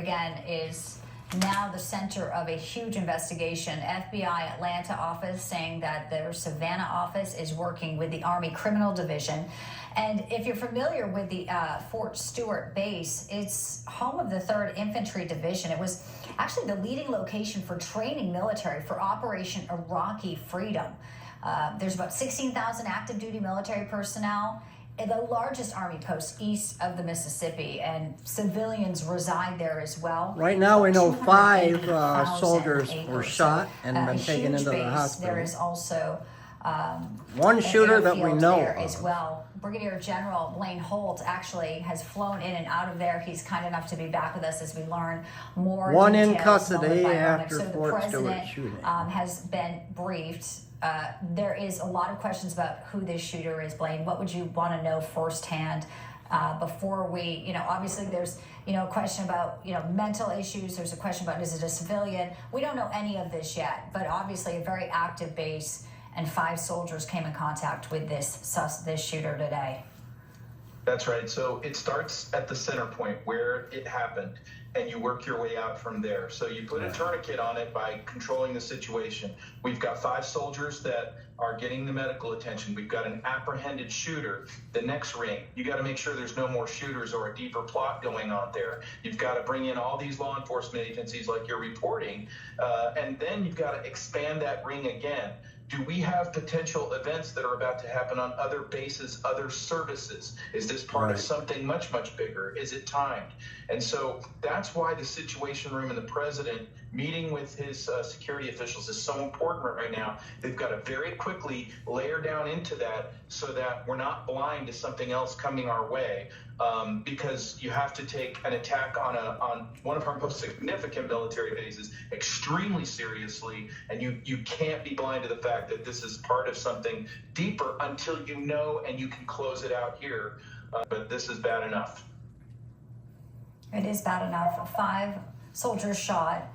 Again, is now the center of a huge investigation. FBI Atlanta office saying that their Savannah office is working with the Army Criminal Division. And if you're familiar with the Fort Stewart base, it's home of the 3rd Infantry Division. It was actually the leading location for training military for Operation Iraqi Freedom. There's about 16,000 active duty military personnel, the largest Army post east of the Mississippi, and civilians reside there as well. Right now we know 5 soldiers were shot and been taken into the hospital. There is also one shooter that we know there of as well. Brigadier General Blanc actually has flown in and out of there. He's kind enough to be back with us as we learn more. One details. in custody after so Fort Stewart the shooting. president has been briefed. There is a lot of questions about who this shooter is, Blaine. What would you want to know firsthand before we, obviously there's, a question about, mental issues. There's a question about, is it a civilian? We don't know any of this yet, but obviously a very active base, and 5 soldiers came in contact with this shooter today. That's right. So it starts at the center point where it happened, and you work your way out from there. So you put a tourniquet on it by controlling the situation. We've got 5 soldiers that are getting the medical attention. We've got an apprehended shooter. The next ring, you got to make sure there's no more shooters or a deeper plot going on there. You've got to bring in all these law enforcement agencies like you're reporting, and then you've got to expand that ring again. Do we have potential events that are about to happen on other bases, other services? Is this part of something much, much bigger? Is it timed? And so that's why the Situation Room and the president meeting with his security officials is so important right now. They've got to very quickly layer down into that so that we're not blind to something else coming our way. Because you have to take an attack on one of our most significant military bases extremely seriously, and you can't be blind to the fact that this is part of something deeper until you know and you can close it out here. But this is bad enough. It is bad enough. 5 soldiers shot,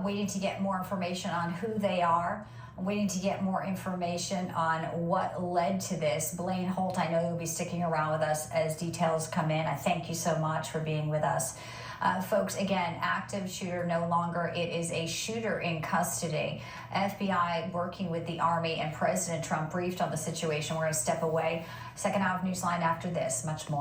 waiting to get more information on who they are, waiting to get more information on what led to this. Blaine Holt, I know you'll be sticking around with us as details come in. I thank you so much for being with us. Folks, again, active shooter no longer. It is a shooter in custody. FBI working with the Army, and President Trump briefed on the situation. We're going to step away. Second hour of Newsline after this. Much more.